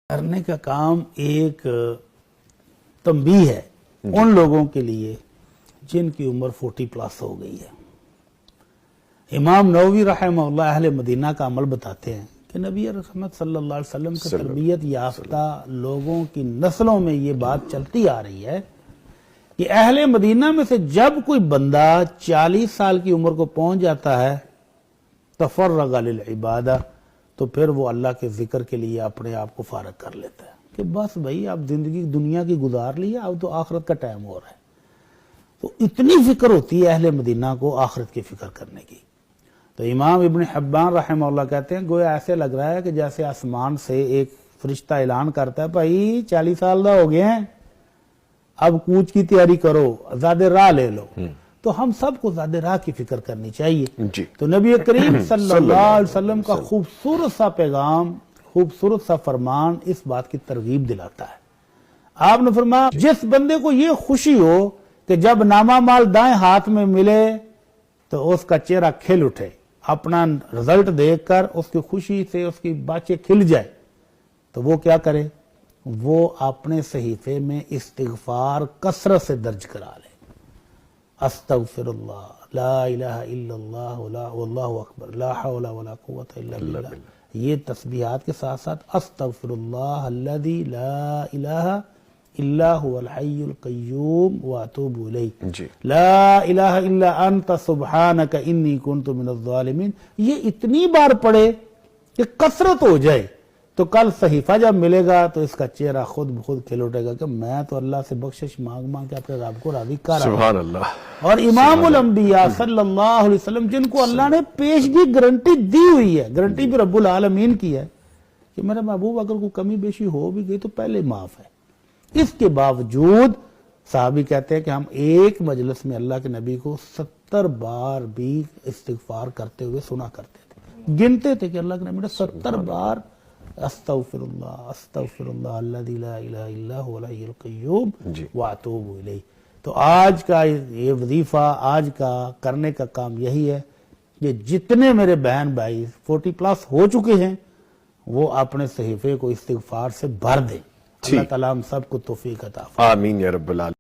کرنے کا کام ایک تنبیہ ہے ان لوگوں کے لیے جن کی عمر 40 پلس ہو گئی ہے۔ امام نووی رحمہ اللہ اہل مدینہ کا عمل بتاتے ہیں کہ نبی رحمت صلی اللہ علیہ وسلم کے تربیت یافتہ لوگوں کی نسلوں میں یہ بات چلتی آ رہی ہے کہ اہل مدینہ میں سے جب کوئی بندہ 40 سال کی عمر کو پہنچ جاتا ہے تفرغ للعبادہ تو پھر وہ اللہ کے ذکر کے لیے اپنے آپ کو فارغ کر لیتا ہے کہ بس بھائی اب زندگی دنیا کی گزار لی ہے، اب تو آخرت کا ٹائم ہو رہا ہے۔ تو اتنی فکر ہوتی ہے اہل مدینہ کو آخرت کی فکر کرنے کی۔ تو امام ابن حبان رحمہ اللہ کہتے ہیں گویا ایسے لگ رہا ہے کہ جیسے آسمان سے ایک فرشتہ اعلان کرتا ہے بھائی 40 سال دا ہو گئے ہیں، اب کوچ کی تیاری کرو، زیادہ راہ لے لو۔ تو ہم سب کو زیادہ راہ کی فکر کرنی چاہیے۔ تو نبی کریم صلی اللہ علیہ وسلم کا خوبصورت سا پیغام، خوبصورت سا فرمان اس بات کی ترغیب دلاتا ہے۔ آپ نے فرمایا جس بندے کو یہ خوشی ہو کہ جب نامہ مال دائیں ہاتھ میں ملے تو اس کا چہرہ کھل اٹھے، اپنا رزلٹ دیکھ کر اس کی خوشی سے اس کی باتیں کھل جائے، تو وہ کیا کرے؟ وہ اپنے صحیفے میں استغفار کثرت سے درج کرا لے۔ استغفر اللہ، لا الہ الا اللہ، واللہ اکبر، لا حول ولا قوت الا باللہ۔ یہ تسبیحات کے ساتھ ساتھ استغفر اللہ الذی لا الہ الا هو الحی القیوم واتوب الیہ، لا الہ الا انت سبحانک انی کنت من الظالمین۔ یہ اتنی بار پڑھے کہ کثرت ہو جائے تو کل صحیفہ جب ملے گا تو اس کا چہرہ خود بخود کھل اٹھے گا کہ میں تو اللہ سے بخشش مانگ مانگ کے اپنے رب کو راضی کر رہا ہوں۔ سبحان اللہ۔ اور امام الانبیاء صلی اللہ علیہ وسلم جن کو اللہ نے پیشگی گارنٹی دی ہوئی ہے، گارنٹی بھی رب العالمین کی ہے کہ میرا محبوب اگر کوئی کمی بیشی ہو بھی گئی تو پہلے معاف ہے، اس کے باوجود صحابی کہتے ہیں کہ ہم ایک مجلس میں اللہ کے نبی کو 70 بار بھی استغفار کرتے ہوئے سنا کرتے تھے، گنتے تھے کہ اللہ کے نبی نے 70 بار استغفر اللہ الذی لا الہ الا هو الحی القیوم واتوب الیہ۔ تو آج کا یہ وظیفہ، آج کا کرنے کا کام یہی ہے کہ جتنے میرے بہن بھائی 40 پلس ہو چکے ہیں وہ اپنے صحیفے کو استغفار سے بھر دیں۔ اللہ تعالیٰ ہم سب کو توفیق عطا فرمائے۔ آمین یا رب العالمین۔